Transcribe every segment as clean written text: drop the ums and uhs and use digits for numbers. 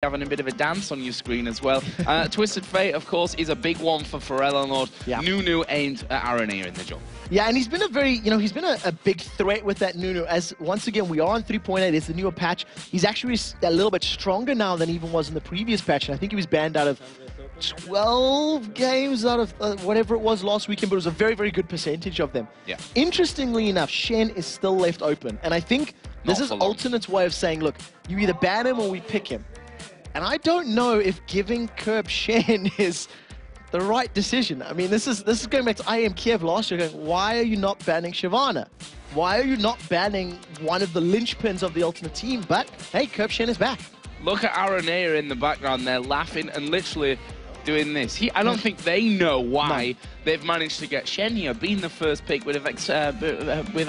having a bit of a dance on your screen as well. Twisted Fate, of course, is a big one for ForellenLord. Yeah. Nunu aimed at Araneae in the jump. Yeah, and he's been a very, he's been a big threat with that Nunu. As once again, we are on 3.8. It's the newer patch. He's actually a little bit stronger now than he even was in the previous patch. And I think he was banned out of 12 games out of whatever it was last weekend, but it was a very, very good percentage of them. Yeah. Interestingly enough, Shen is still left open. And I think this is Alternate's way of saying, look, you either ban him or we pick him. And I don't know if giving Kerp Shen is the right decision. I mean, this is going back to IM Kiev last year, going, why are you not banning Shyvana? Why are you not banning one of the linchpins of the Alternate team? But, hey, Kerp Shen is back. Look at Araneae in the background there, laughing and literally doing this. I don't think they know why they've managed to get Shen here, being the first pick, with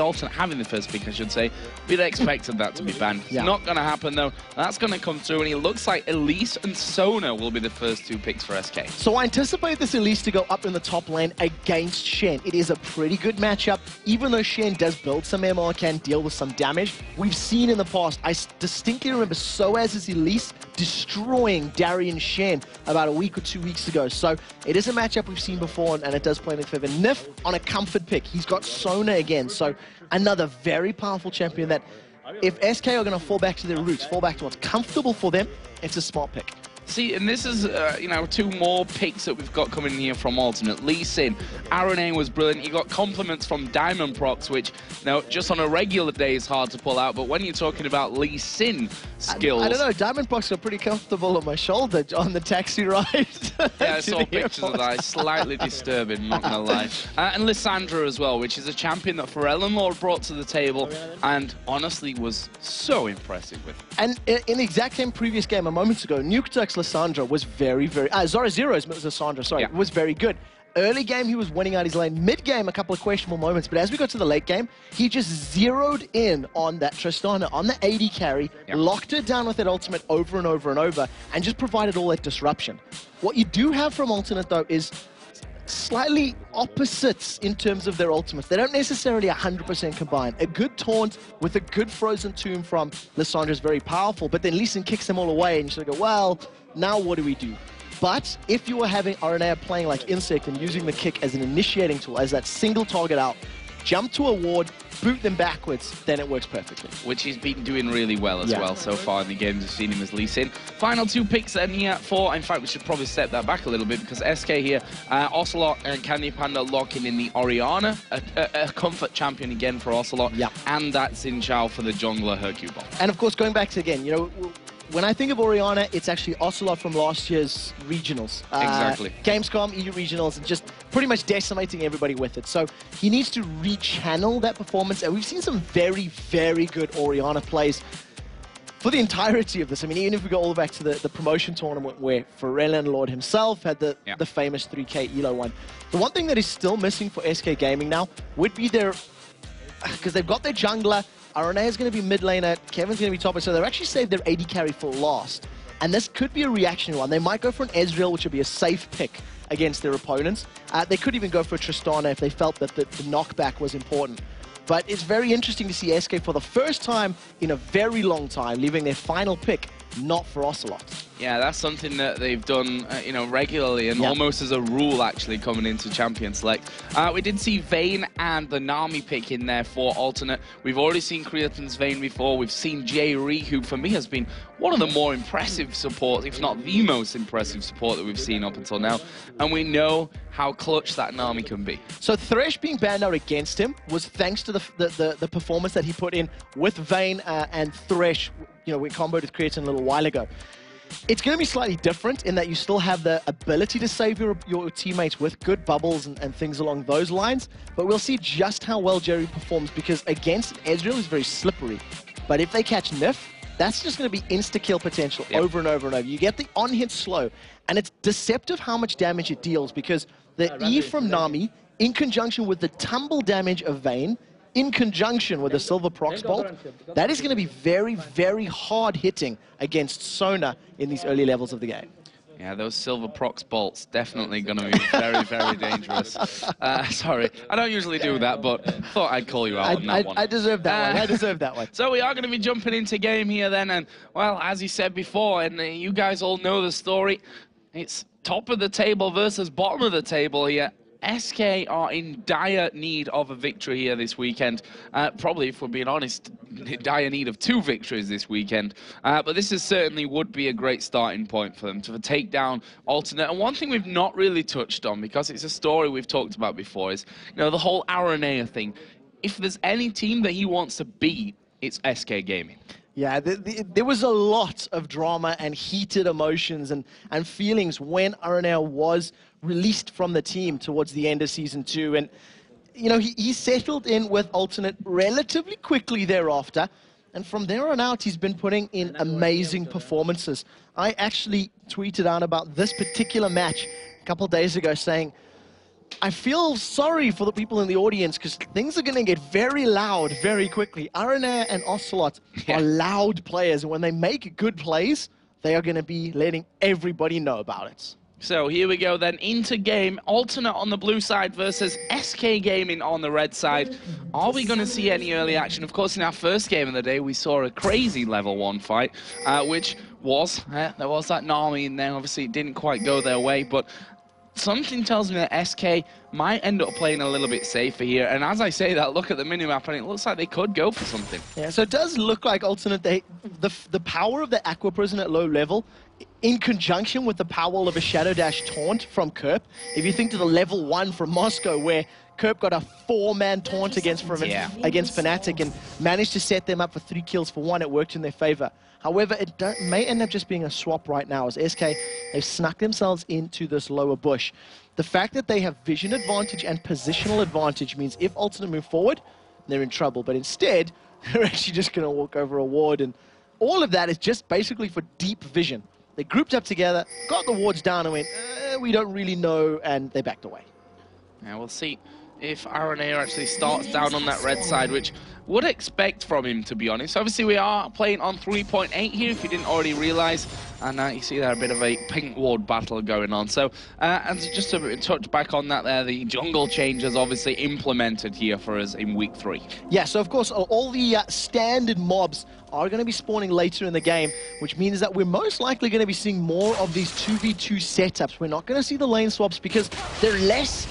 Alternate having the first pick, I should say. We'd expected that to be banned. Yeah. It's not going to happen, though. That's going to come through, and it looks like Elise and Sona will be the first two picks for SK. So I anticipate this Elise to go up in the top lane against Shen. It is a pretty good matchup, even though Shen does build some ammo and can deal with some damage. We've seen in the past, I distinctly remember Soaz's Elise destroying Darian Shen about a week or 2 weeks ago. So it is a matchup we've seen before, and it does play in favor. Nyph on a comfort pick. He's got Sona again. So another very powerful champion that if SK are going to fall back to their roots, fall back to what's comfortable for them, it's a smart pick. See, and this is, two more picks that we've got coming in here from Alternate. Lee Sin, Araneae was brilliant. You got compliments from Diamond Procs, which, just on a regular day is hard to pull out. But when you're talking about Lee Sin skills... I don't know, Diamond Procs are pretty comfortable on my shoulder on the taxi ride. Yeah, I saw pictures of that. It's slightly disturbing, not going to lie. And Lissandra as well, which is a champion that ForellenLord brought to the table and honestly was so impressive with. And in the exact same previous game a moment ago, Nuketuk's Lissandra was very, very... Zora Zero's Lissandra, sorry, was very good. Early game, he was winning out his lane. Mid-game, a couple of questionable moments. But as we got to the late game, he just zeroed in on that Tristana, on the AD carry, locked her down with that ultimate over and over and over, and just provided all that disruption. What you do have from Alternate, though, is slightly opposites in terms of their ultimates. They don't necessarily 100% combine. A good taunt with a good frozen tomb from Lissandra is very powerful, but then Lee Sin kicks them all away, and you sort of go, well, now what do we do? But if you were having Araneae playing like Insect and using the kick as an initiating tool, as that single target out, jump to a ward, boot them backwards, then it works perfectly. Which he's been doing really well as well so far in the games. We've seen him as Lee Sin. Final two picks then here for, in fact, we should probably step that back a little bit because SK here, Ocelote and CandyPanda locking in the Orianna, a comfort champion again for Ocelote, and that's in Chow for the jungler hyrqBot. And of course, going back to again, when I think of Orianna, it's actually Ocelote from last year's regionals. Exactly. Gamescom, EU regionals, and just pretty much decimating everybody with it. So he needs to rechannel that performance. And we've seen some very, very good Orianna plays for the entirety of this. I mean, even if we go all the way back to the promotion tournament where ForellenLord himself had the famous 3K ELO one. The one thing that is still missing for SK Gaming now would be their... Because they've got their jungler, Araneae is going to be mid laner, Kevin's going to be topper, so they've actually saved their AD carry for last. And this could be a reaction one. They might go for an Ezreal, which would be a safe pick against their opponents. They could even go for a Tristana if they felt that the knockback was important. But it's very interesting to see SK for the first time in a very long time leaving their final pick not for Ocelote. Yeah, that's something that they've done, regularly and almost as a rule, actually, coming into Champion Select. We did see Vayne and the Nami pick in there for Alternate. We've already seen Creaton's Vayne before. We've seen Jree, who for me has been one of the more impressive supports, if not the most impressive support that we've seen up until now. And we know how clutch that Nami can be. So Thresh being banned out against him was thanks to the performance that he put in with Vayne and Thresh. We comboed with Creaton a little while ago. It's going to be slightly different in that you still have the ability to save your teammates with good bubbles and things along those lines, but we'll see just how well Jree performs because against Ezreal is very slippery. But if they catch Nyph, that's just going to be insta-kill potential over and over and over. You get the on-hit slow, and it's deceptive how much damage it deals because the E from Nami, in conjunction with the tumble damage of Vayne, in conjunction with the Silver Procs Bolt, that is going to be very, very hard hitting against Sona in these early levels of the game. Yeah, those silver prox bolts definitely going to be very, very dangerous. Sorry, I don't usually do that, but thought I'd call you out on that one. I deserve that one. I deserve that one. So we are going to be jumping into game here then, and well, as you said before, and you guys all know the story, it's top of the table versus bottom of the table here. SK are in dire need of a victory here this weekend. Probably, if we're being honest, in dire need of 2 victories this weekend. But this is certainly would be a great starting point for them to take down Alternate. And one thing we've not really touched on, because it's a story we've talked about before, is the whole Araneae thing. If there's any team that he wants to beat, it's SK Gaming. Yeah, there was a lot of drama and heated emotions and feelings when Araneae was released from the team towards the end of Season 2. And, he settled in with Alternate relatively quickly thereafter. And from there on out, he's been putting in amazing performances. I actually tweeted out about this particular match a couple of days ago saying, I feel sorry for the people in the audience because things are going to get very loud very quickly. Araneae and Ocelote are loud players, and when they make good plays, they are going to be letting everybody know about it. So here we go then, into game. Alternate on the blue side versus SK Gaming on the red side. Are we going to see any early action? Of course, in our first game of the day, we saw a crazy level 1 fight, which was, there was that Nami in there. Obviously, it didn't quite go their way, but something tells me that SK might end up playing a little bit safer here. And as I say that, look at the minimap, and it looks like they could go for something. Yeah, so it does look like Alternate, the power of the Aqua Prison at low level, in conjunction with the power of a Shadow Dash taunt from Kerp. If you think to the level 1 from Moscow, where Kerp got a 4-man taunt against Fnatic and managed to set them up for 3 kills for 1, it worked in their favor. However, it may end up just being a swap right now, as SK, they've snuck themselves into this lower bush. The fact that they have vision advantage and positional advantage means if Alternate move forward, they're in trouble. But instead, they're actually just going to walk over a ward, and all of that is just basically for deep vision. They grouped up together, got the wards down, and went, we don't really know, and they backed away. Yeah, we'll see if Araneae actually starts down on that red side, which would expect from him, to be honest. Obviously, we are playing on 3.8 here, if you didn't already realize. And you see there a bit of a pink ward battle going on. So, and just to touch back on that there, the jungle changes obviously implemented here for us in week 3. Yeah, so of course, all the standard mobs are going to be spawning later in the game, which means that we're most likely going to be seeing more of these 2v2 setups. We're not going to see the lane swaps because they're less...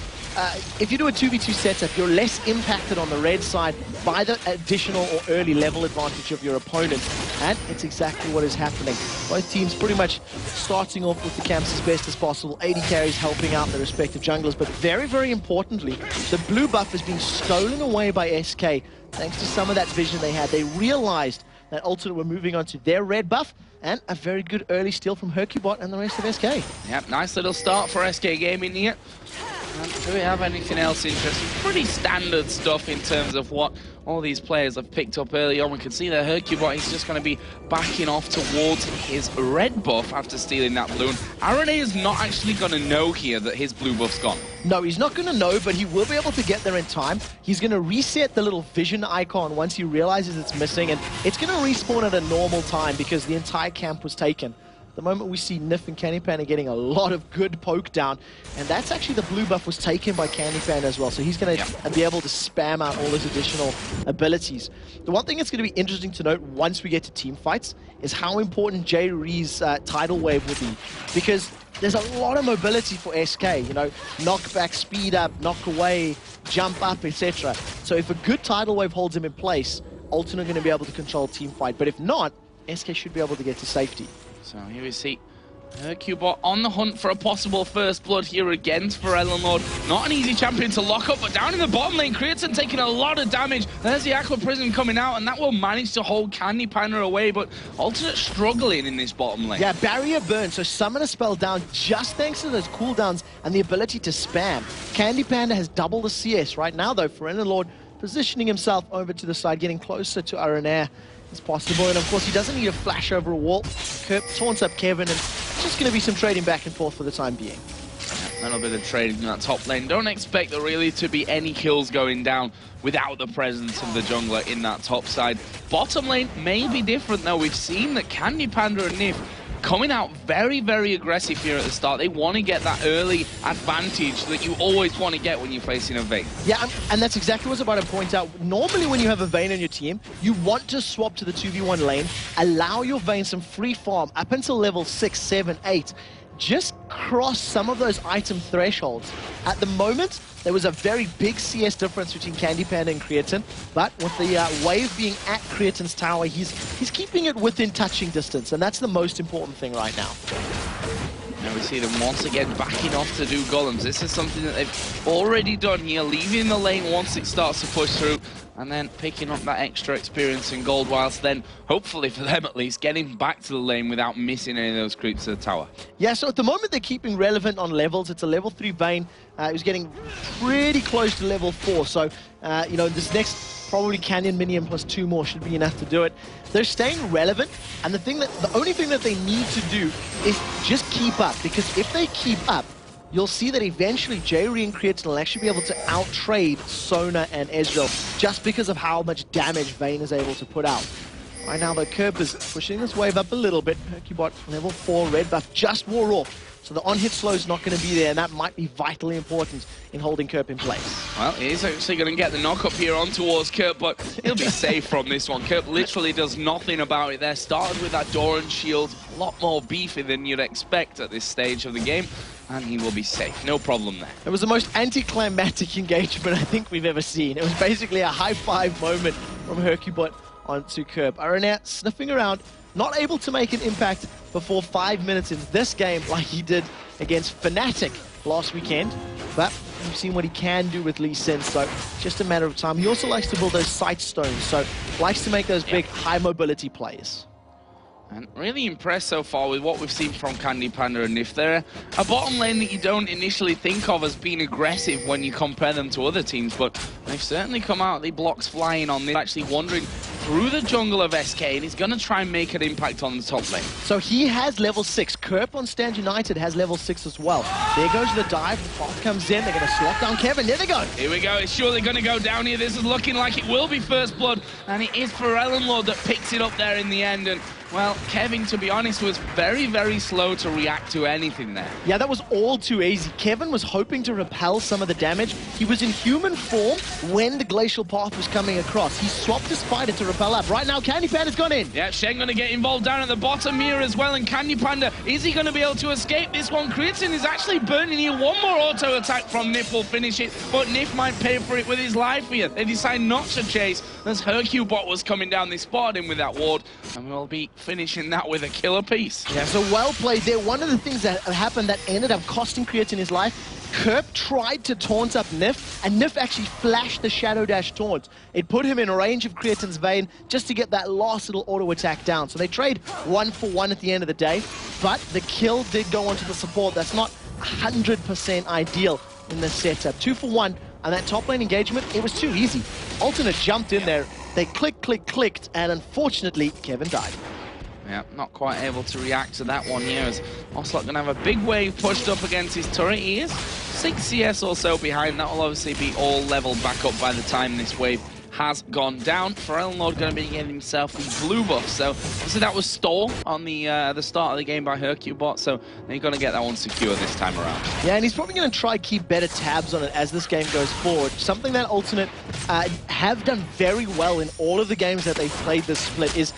if you do a 2v2 setup, you're less impacted on the red side by the additional or early level advantage of your opponent. And it's exactly what is happening. Both teams pretty much starting off with the camps as best as possible. 80 carries helping out their respective junglers. But very, very importantly, the blue buff is being stolen away by SK. Thanks to some of that vision they had. They realized that Alternate were moving on to their red buff. And a very good early steal from hyrqBot and the rest of SK. Yep, nice little start for SK Gaming here. Do we have anything else interesting? Pretty standard stuff in terms of what all these players have picked up early on. We can see that hyrqBot is just going to be backing off towards his red buff after stealing that balloon. Araneae is not actually going to know here that his blue buff's gone. No, he's not going to know, but he will be able to get there in time. He's going to reset the little vision icon once he realizes it's missing, and it's going to respawn at a normal time because the entire camp was taken. The moment we see Nyph and CandyPanda getting a lot of good poke down, and that's actually the blue buff was taken by CandyPanda as well, so he's going to be able to spam out all his additional abilities. The one thing that's going to be interesting to note once we get to team fights is how important Jree's tidal wave will be, because there's a lot of mobility for SK, knock back, speed up, knock away, jump up, etc. So if a good tidal wave holds him in place, Alternate are going to be able to control team fight, but if not, SK should be able to get to safety. So here we see hyrqBot on the hunt for a possible first blood here against ForellenLord. Not an easy champion to lock up, but down in the bottom lane, Creaton taking a lot of damage. There's the Aqua Prison coming out, and that will manage to hold CandyPanda away, but Alternate struggling in this bottom lane. Yeah, barrier burn, so summon a spell down just thanks to those cooldowns and the ability to spam. CandyPanda has double the CS right now, though. ForellenLord positioning himself over to the side, getting closer to Araneae as possible, and of course he doesn't need a flash over a wall. Kerp taunts up Kevin, and it's just going to be some trading back and forth for the time being. A little bit of trading in that top lane. Don't expect there really to be any kills going down without the presence of the jungler in that top side. Bottom lane may be different though. We've seen that CandyPanda and Nyph coming out very, very aggressive here at the start. They want to get that early advantage that you always want to get when you're facing a Vayne. Yeah, and that's exactly what I was about to point out. Normally when you have a Vayne on your team, you want to swap to the 2v1 lane, allow your Vayne some free farm up until level 6, 7, 8. Just cross some of those item thresholds. At the moment, there was a very big CS difference between CandyPanda and Creaton, but with the wave being at Creaton's tower, he's keeping it within touching distance, and that's the most important thing right now. Now we see them once again backing off to do golems. This is something that they've already done here, leaving the lane once it starts to push through, and then picking up that extra experience in gold, whilst then, hopefully for them at least, getting back to the lane without missing any of those creeps to the tower. Yeah, so at the moment they're keeping relevant on levels. It's a level 3 Vayne. He was getting pretty close to level 4, so, you know, this next probably Canyon Minion plus 2 more should be enough to do it. They're staying relevant, and the only thing that they need to do is just keep up, because if they keep up, you'll see that eventually Jree and Creaton will actually be able to out-trade Sona and Ezreal just because of how much damage Vayne is able to put out. Right now, though, Kerp is pushing this wave up a little bit. hyrqBot, level 4, red buff just wore off. So the on-hit slow is not going to be there, and that might be vitally important in holding Kerp in place. Well, he's actually going to get the knock-up here on towards Kerp, but he'll be safe from this one. Kerp literally does nothing about it there. Started with that Doran shield, a lot more beefy than you'd expect at this stage of the game, and he will be safe. No problem there. It was the most anticlimactic engagement I think we've ever seen. It was basically a high-five moment from hyrqBot onto Kerp. Araneae sniffing around, not able to make an impact before 5 minutes in this game like he did against Fnatic last weekend. But we've seen what he can do with Lee Sin, so just a matter of time. He also likes to build those sight stones, so likes to make those big high mobility plays. And really impressed so far with what we've seen from CandyPanda and Nyph. They're a bottom lane that you don't initially think of as being aggressive when you compare them to other teams, but they've certainly come out, the blocks flying on this, actually wandering through the jungle of SK, and he's going to try and make an impact on the top lane. So he has level 6. Kerp on Stand United has level 6 as well. There goes the dive, the path comes in, they're going to slot down Kevin, there they go. Here we go, it's surely going to go down here. This is looking like it will be first blood, and it is ForellenLord that picks it up there in the end, and well, Kevin, to be honest, was very, very slow to react to anything there. Yeah, that was all too easy. Kevin was hoping to repel some of the damage. He was in human form when the glacial path was coming across. He swapped his spider to repel up. Right now, CandyPanda's gone in. Yeah, Shen going to get involved down at the bottom here as well, and CandyPanda, is he going to be able to escape this one? Creaton is actually burning here. One more auto attack from Nyph will finish it, but Nyph might pay for it with his life here. They decide not to chase, as hyrqBot was coming down. They spotted him with that ward, and we'll be finishing that with a killer piece. Yeah, so well played there. One of the things that happened that ended up costing Creaton his life, Kerp tried to taunt up Nyph, and Nyph actually flashed the Shadow Dash taunt. It put him in range of Creaton's Vayne just to get that last little auto attack down. So they trade 1 for 1 at the end of the day, but the kill did go onto the support. That's not 100% ideal in the setup. 2 for 1, and that top lane engagement, it was too easy. Alternate jumped in there, they clicked, and unfortunately, Kevin died. Yeah, not quite able to react to that one here, as ocelote going to have a big wave pushed up against his turret. He is 6 CS or so behind. That will obviously be all leveled back up by the time this wave has gone down. ForellenLord going to be getting himself the blue buff. So that was stole on the start of the game by hyrqBot, so they're going to get that one secure this time around. Yeah, and he's probably going to try to keep better tabs on it as this game goes forward. Something that Alternate have done very well in all of the games that they've played this split is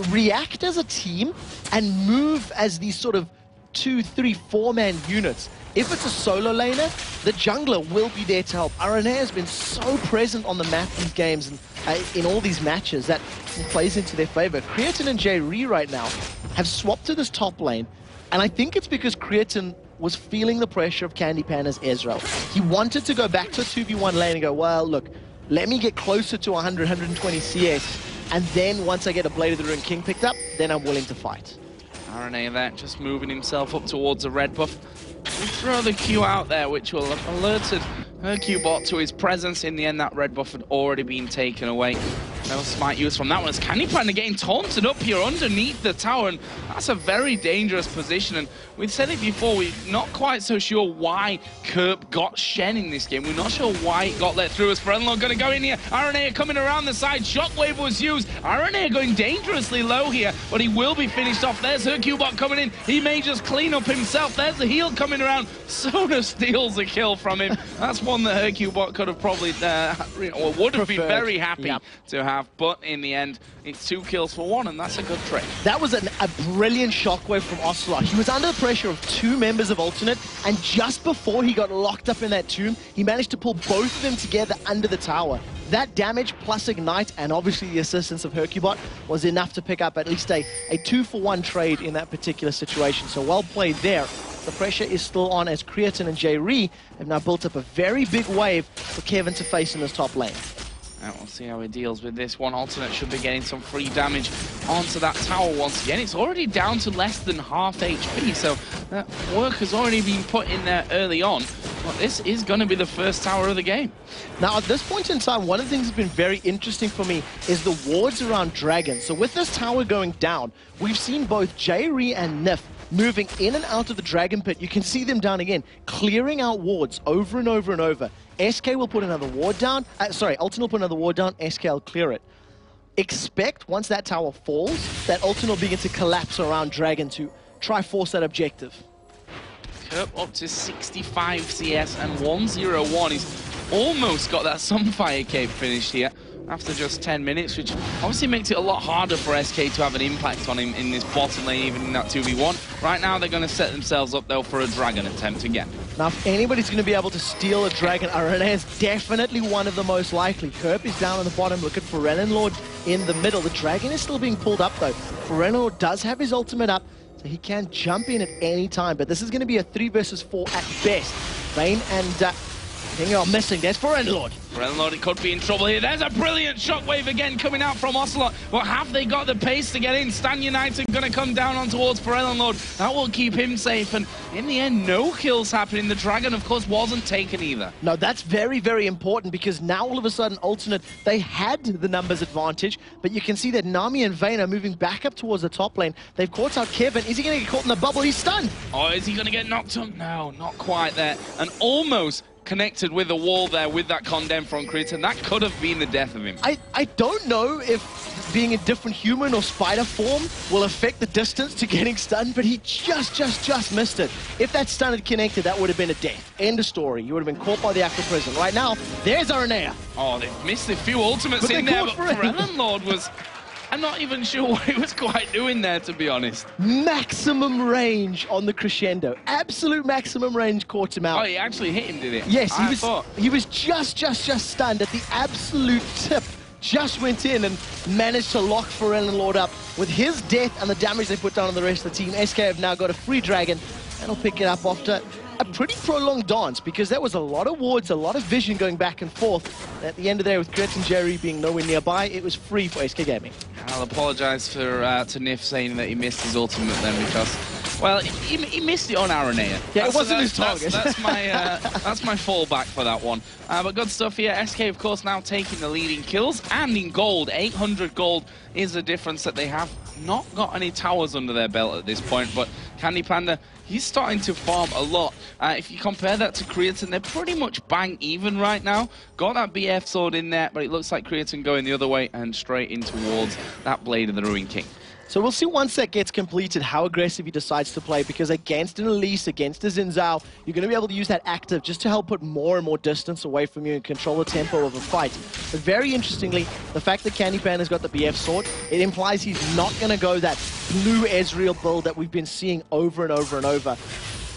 react as a team and move as these sort of 2, 3, 4-man units. If it's a solo laner, the jungler will be there to help. Araneae has been so present on the map these games and in all these matches that plays into their favor. Creaton and Jree right now have swapped to this top lane, and I think it's because Creaton was feeling the pressure of CandyPanda's Ezreal. He wanted to go back to a 2v1 lane and go, well, look, let me get closer to 100, 120 CS, and then once I get a Blade of the Ruined King picked up, then I'm willing to fight. Araneae there, just moving himself up towards the red buff. We throw the Q out there, which will have alerted hyrqBot to his presence. In the end, that red buff had already been taken away. No smite use from that one. As CandyPanda getting taunted up here underneath the tower, and that's a very dangerous position. And we've said it before, we're not quite so sure why Kerp got Shen in this game. We're not sure why it got let through. As ForellenLord going to go in here. Araneae coming around the side. Shockwave was used. Araneae going dangerously low here, but he will be finished off. There's hyrqBot coming in. He may just clean up himself. There's the heal coming around. Sona steals a kill from him. That's one that hyrqBot could have probably, or would have been very happy to have. But in the end, it's 2 kills for 1, and that's a good trick. That was a brilliant shockwave from ocelote. He was under the pressure of 2 members of Alternate, and just before he got locked up in that tomb, he managed to pull both of them together under the tower. That damage plus Ignite, and obviously the assistance of hyrqBot, was enough to pick up at least a 2-for-1 trade in that particular situation. So well played there. The pressure is still on as Creaton and Jree have now built up a very big wave for Kevin to face in this top lane. And we'll see how he deals with this one. Alternate should be getting some free damage onto that tower once again. It's already down to less than half HP, so that work has already been put in there early on. But this is going to be the first tower of the game. Now, at this point in time, one of the things that's been very interesting for me is the wards around Dragon. So with this tower going down, we've seen both Jree and Nyph moving in and out of the Dragon Pit. You can see them down again, clearing out wards over and over and over. SK will put another ward down. Ultimate will put another ward down. SK will clear it. Expect, once that tower falls, that Ultimate will begin to collapse around Dragon to try force that objective. Kerp up to 65 CS and 101. He's almost got that Sunfire cape finished here after just 10 minutes, which obviously makes it a lot harder for SK to have an impact on him in this bottom lane, even in that 2v1. Right now, they're going to set themselves up, though, for a Dragon attempt again. Now, if anybody's going to be able to steal a Dragon, Araneae is definitely one of the most likely. Kerp is down on the bottom. Look at ForellenLord in the middle. The Dragon is still being pulled up, though. ForellenLord does have his ultimate up, so he can jump in at any time. But this is going to be a 3 versus 4 at best. Vayne and King are missing. There's ForellenLord. ForellenLord could be in trouble here. There's a brilliant shockwave again coming out from ocelote. But have they got the pace to get in? Stan United going to come down on towards ForellenLord. That will keep him safe. And in the end, no kills happening. The Dragon, of course, wasn't taken either. No, that's very, very important because now all of a sudden, Alternate, they had the numbers advantage. But you can see that Nami and Vayne are moving back up towards the top lane. They've caught out Kevin. Is he going to get caught in the bubble? He's stunned. Oh, is he going to get knocked up? No, not quite there. And almost connected with the wall there with that condemn from Creaton. That could have been the death of him. I don't know if being a different human or spider form will affect the distance to getting stunned, but he just missed it. If that stun had connected, that would have been a death. End of story. You would have been caught by the Aqua Prison. Right now, there's Araneae. Oh, they've missed a few ultimates in there, but ForellenLord was... I'm not even sure what he was quite doing there, to be honest. Maximum range on the crescendo. Absolute maximum range caught him out. Oh, he actually hit him, did it? Yes, he was just stunned at the absolute tip. Just went in and managed to lock ForellenLord up. With his death and the damage they put down on the rest of the team, SK have now got a free Dragon, and will pick it up after a pretty prolonged dance, because there was a lot of wards, a lot of vision going back and forth. At the end of the day, with Gret and Jree being nowhere nearby, it was free for SK Gaming. I'll apologise for to Nyph saying that he missed his ultimate then, because, well, he missed it on Araneae. Yeah, it wasn't his target. That's my fallback for that one. But good stuff here. SK, of course, now taking the lead in kills and in gold. 800 gold is the difference that they have. Not got any towers under their belt at this point, but CandyPanda, he's starting to farm a lot. If you compare that to Creaton, they're pretty much bang even right now. Got that BF sword in there, but it looks like Creaton going the other way and straight in towards that Blade of the Ruined King. So we'll see once that gets completed how aggressive he decides to play, because against an Elise, against a Xin Zhao, you're going to be able to use that active just to help put more and more distance away from you and control the tempo of a fight. But very interestingly, the fact that CandyPanda's got the BF sword, it implies he's not going to go that blue Ezreal build that we've been seeing over and over and over.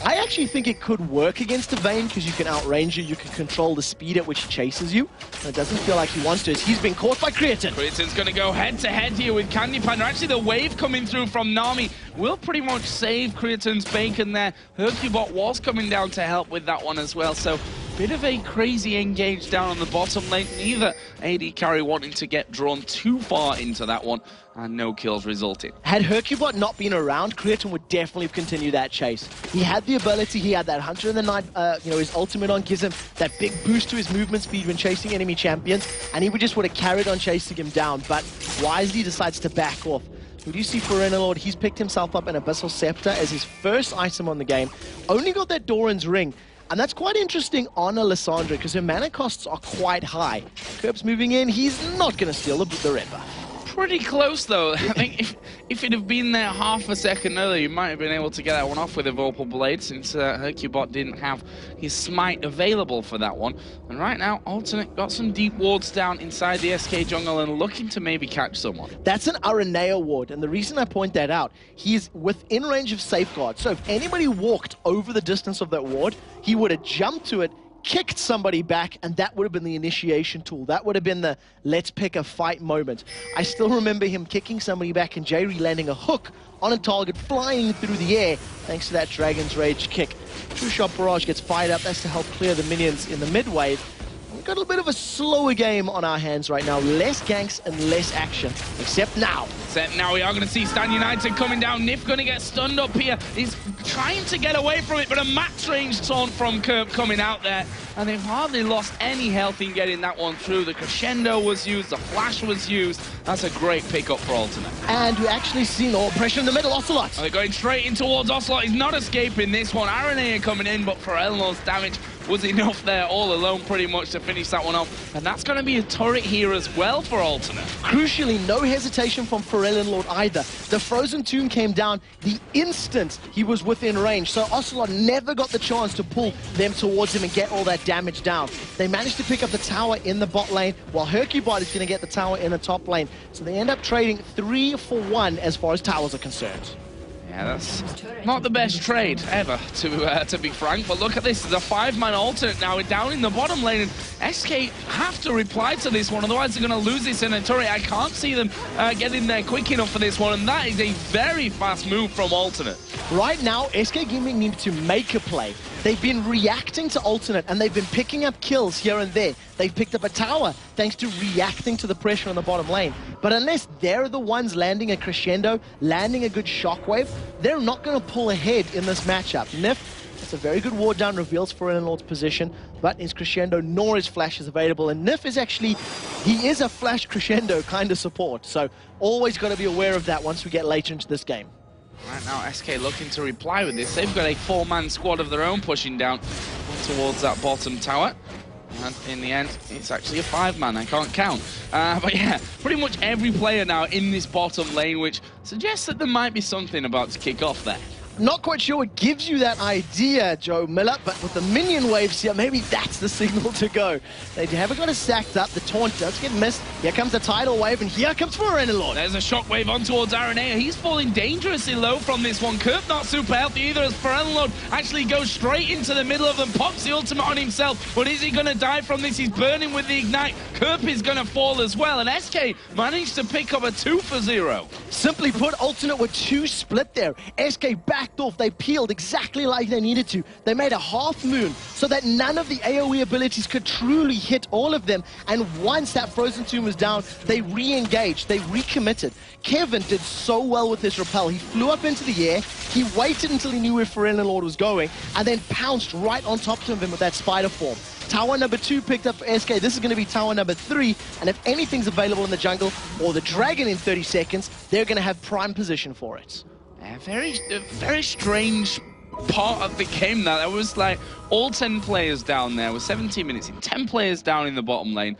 I actually think it could work against a Vayne, because you can outrange you can control the speed at which he chases you. And it doesn't feel like he wants to, as he's been caught by Creaton. Creaton's going to go head-to-head here with CandyPanda. Actually, the wave coming through from Nami will pretty much save Creaton's bacon there. hyrqBot was coming down to help with that one as well, so Bit of a crazy engage down on the bottom lane. Neither AD carry wanting to get drawn too far into that one, and no kills resulting. Had hyrqBot not been around, Creaton would definitely continue that chase. He had the ability, he had that Hunter in the Night, his ultimate on gives him that big boost to his movement speed when chasing enemy champions, and he would have carried on chasing him down, but wisely decides to back off. We do see ForellenLord, he's picked himself up an Abyssal Scepter as his first item on the game. Only got that Doran's Ring. And that's quite interesting on a Lissandra because her mana costs are quite high. Kerp's moving in, he's not going to steal the red buff. Pretty close though. I think if it'd have been there half a second earlier, you might have been able to get that one off with a Vorpal Blade, since hyrqBot didn't have his smite available for that one. And right now, Alternate got some deep wards down inside the SK jungle and looking to maybe catch someone. That's an Araneae ward, and the reason I point that out, he's within range of Safeguard. So if anybody walked over the distance of that ward, he would have jumped to it, kicked somebody back, and that would have been the initiation tool. That would have been the let's pick a fight moment. I still remember him kicking somebody back and Jree landing a hook on a target flying through the air thanks to that Dragon's Rage kick. True Shot Barrage gets fired up. That's to help clear the minions in the mid wave. We've got a bit of a slower game on our hands right now. Less ganks and less action, except now. Except now we are going to see Stan United coming down. Nyph going to get stunned up here. He's trying to get away from it, but a max range taunt from Kerp coming out there. And they've hardly lost any health in getting that one through. The crescendo was used, the flash was used. That's a great pickup for Alternate. And we actually see more pressure in the middle. Ocelote. They're going straight in towards Ocelote. He's not escaping this one. Araneae coming in, but ForellenLord's damage was enough there all alone pretty much to finish that one off. And that's going to be a turret here as well for Alternate. Crucially, no hesitation from ForellenLord either. The Frozen Tomb came down the instant he was within range, so Ocelote never got the chance to pull them towards him and get all that damage down. They managed to pick up the tower in the bot lane, while hyrqBot is going to get the tower in the top lane. So they end up trading 3 for 1 as far as towers are concerned. Yeah, that's not the best trade ever, to be frank. But look at this, there's a 5-man Alternate now. We're down in the bottom lane, and SK have to reply to this one, otherwise they're going to lose this in a turret. I can't see them getting there quick enough for this one, and that is a very fast move from Alternate. Right now, SK Gaming need to make a play. They've been reacting to Alternate, and they've been picking up kills here and there. They've picked up a tower thanks to reacting to the pressure on the bottom lane. But unless they're the ones landing a crescendo, landing a good shockwave, they're not going to pull ahead in this matchup. Nyph, it's a very good ward down, reveals ForellenLord's position, but his crescendo nor his flash is available. And Nyph is actually, he is a flash crescendo kind of support. So always got to be aware of that once we get later into this game. Right now, SK looking to reply with this. They've got a 4-man squad of their own pushing down towards that bottom tower. And in the end, it's actually a 5-man, I can't count. But yeah, pretty much every player now in this bottom lane, which suggests that there might be something about to kick off there. Not quite sure what gives you that idea, Joe Miller, but with the minion waves here, maybe that's the signal to go. They haven't got it stacked up. The taunt does get missed. Here comes the tidal wave, and here comes ForellenLord. There's a shockwave on towards Araneae. He's falling dangerously low from this one. Kerp not super healthy either, as ForellenLord actually goes straight into the middle of them, pops the ultimate on himself. But is he going to die from this? He's burning with the ignite. Kerp is going to fall as well, and SK managed to pick up a 2 for 0. Simply put, Alternate were 2 split there. SK backed off. They peeled exactly like they needed to. They made a half moon so that none of the AoE abilities could truly hit all of them. And once that Frozen Tomb was down, they re-engaged. They recommitted. Kevin did so well with his rappel. He flew up into the air. He waited until he knew where ForellenLord was going and then pounced right on top of him with that spider form. Tower number 2 picked up for SK. This is going to be tower number 3. And if anything's available in the jungle or the dragon in 30 seconds, they're going to have prime position for it. Very strange part of the game that there was like all 10 players down there with 17 minutes in, 10 players down in the bottom lane.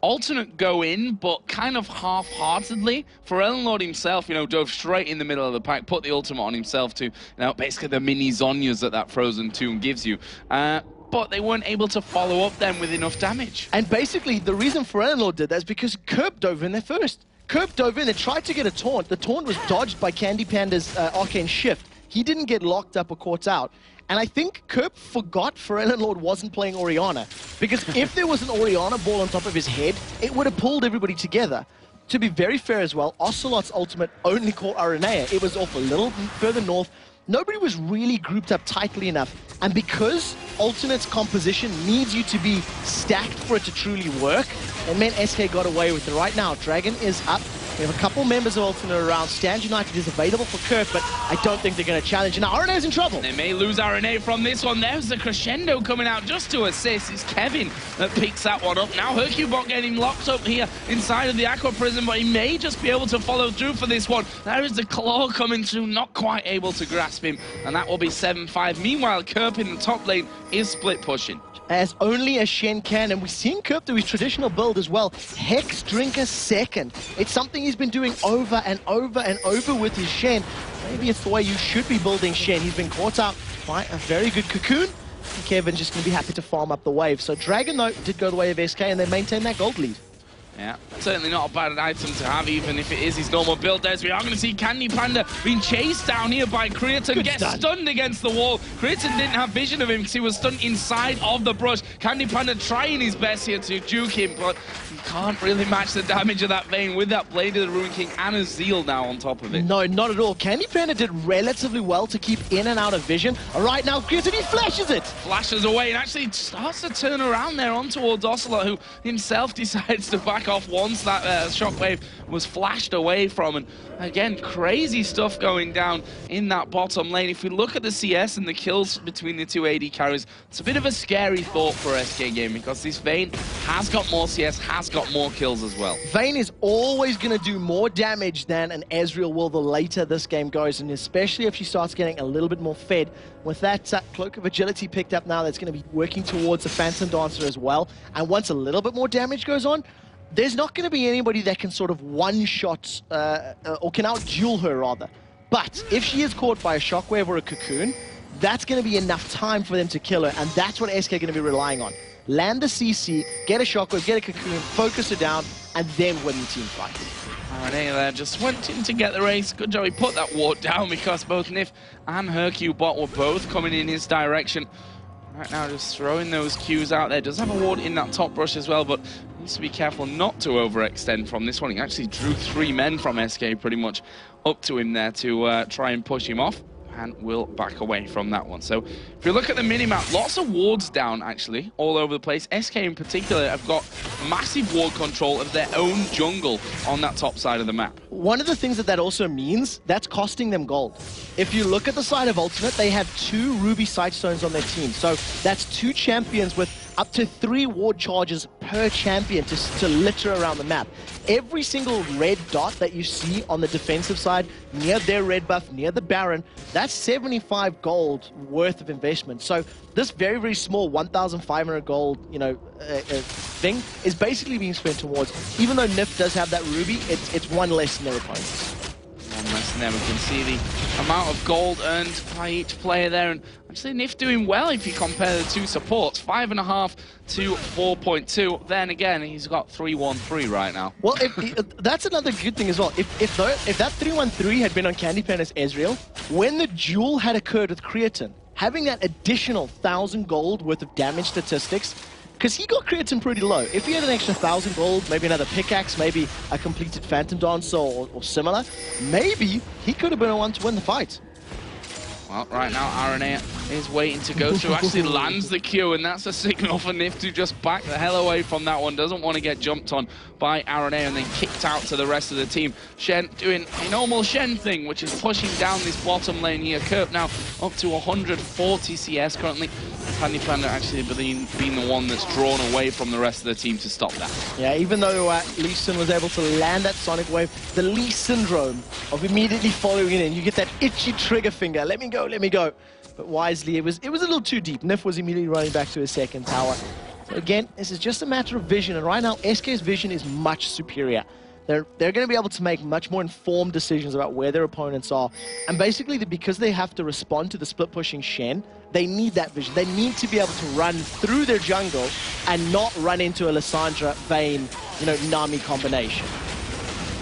Alternate go in, but kind of half-heartedly. ForellenLord himself, dove straight in the middle of the pack, put the ultimate on himself to, basically the mini Zonyas that Frozen Tomb gives you. But they weren't able to follow up then with enough damage. And basically, the reason ForellenLord did that is because Kerp dove in there first. Kerp dove in and tried to get a taunt. The taunt was dodged by CandyPanda's Arcane Shift. He didn't get locked up or caught out. And I think Kerp forgot ForellenLord wasn't playing Orianna. Because if there was an Orianna ball on top of his head, it would have pulled everybody together. To be very fair as well, Ocelote's ultimate only caught Araneae. It was off a little further north. nobody was really grouped up tightly enough. And because Alternate's composition needs you to be stacked for it to truly work, it meant SK got away with it. Right now, Dragon is up. We have a couple members of Alternate around. Stand United is available for Kerp, but I don't think they're going to challenge. And now Araneae's in trouble. They may lose Araneae from this one. There's the crescendo coming out just to assist. It's Kevin that picks that one up. Now hyrqBot getting locked up here inside of the Aqua Prison, but he may just be able to follow through for this one. There is the claw coming through, not quite able to grasp him, and that will be 7-5. Meanwhile, Kerp in the top lane is split pushing. As only a Shen can, and we've seen Kerp do his traditional build as well. Hex Drinker second. It's something he's been doing over and over and over with his Shen. Maybe it's the way you should be building Shen. He's been caught out by a very good Cocoon. And Kevin's just going to be happy to farm up the wave. So Dragon, though, did go the way of SK, and they maintain that gold lead. Yeah, certainly not a bad item to have, even if it is his normal build. There, we are going to see CandyPanda being chased down here by Creaton, gets stunned against the wall. Creaton didn't have vision of him because he was stunned inside of the brush. CandyPanda trying his best here to juke him, but he can't really match the damage of that Vayne with that Blade of the Ruin King and a Zeal now on top of it. No, not at all. CandyPanda did relatively well to keep in and out of vision. Right now, Creaton, he flashes it. Flashes away and actually starts to turn around there on towards Ocelote, who himself decides to back off once that shockwave was flashed away from. And again, crazy stuff going down in that bottom lane. If we look at the CS and the kills between the two AD carries, it's a bit of a scary thought for SK game, because this Vayne has got more CS, has got more kills as well. Vayne is always going to do more damage than an Ezreal will the later this game goes, and especially if she starts getting a little bit more fed. With that Cloak of Agility picked up now, that's going to be working towards the Phantom Dancer as well. And once a little bit more damage goes on, there's not going to be anybody that can sort of one-shot, or can out-duel her, rather. But if she is caught by a Shockwave or a Cocoon, that's going to be enough time for them to kill her, and that's what SK are going to be relying on. Land the CC, get a Shockwave, get a Cocoon, focus her down, and then win the team fight. Araneae there just went in to get the race. Good job he put that ward down, because both Nyph and hyrqBot were both coming in his direction. Right now, just throwing those Qs out there. Does have a ward in that top brush as well, but needs to be careful not to overextend from this one. He actually drew 3 men from SK pretty much up to him there to try and push him off, and will back away from that one. So if you look at the minimap, lots of wards down actually all over the place. SK in particular have got massive ward control of their own jungle on that top side of the map. One of the things that also means, that's costing them gold. If you look at the side of Ultimate, they have 2 Ruby Sightstones on their team. So that's 2 champions with up to 3 ward charges per champion to litter around the map. Every single red dot that you see on the defensive side, near their red buff, near the Baron, that's 75 gold worth of investment. So this very, very small 1,500 gold, thing is basically being spent towards, even though Nyph does have that Ruby, it's 1 less than their opponents. One less than ever. Can see the amount of gold earned by each player there, and actually Nyph doing well if you compare the 2 supports, 5.5 to 4.2. Then again, he's got 3-1-3 right now. Well, that's another good thing as well. If that 3-1-3 had been on CandyPanda's Ezreal, when the duel had occurred with Creaton, having that additional 1,000 gold worth of damage statistics, because he got Creaton pretty low. If he had an extra 1,000 gold, maybe another pickaxe, maybe a completed Phantom Dancer or similar, maybe he could have been the one to win the fight. Well, right now, Araneae is waiting to go through, actually lands the Q, and that's a signal for Nyph to just back the hell away from that one. Doesn't want to get jumped on by Araneae and then kicked out to the rest of the team. Shen doing a normal Shen thing, which is pushing down this bottom lane here. Kerp now up to 140 CS currently. CandyPanda actually being the one that's drawn away from the rest of the team to stop that. Yeah, even though Lee Sin was able to land that Sonic Wave, the Lee syndrome of immediately following it in, you get that itchy trigger finger, let me go, let me go. But wisely, it was a little too deep. Nyph was immediately running back to his second tower. So again, this is just a matter of vision, and right now, SK's vision is much superior. They're going to be able to make much more informed decisions about where their opponents are. And basically, because they have to respond to the split-pushing Shen, they need that vision. They need to be able to run through their jungle and not run into a Lissandra, Vayne, Nami combination.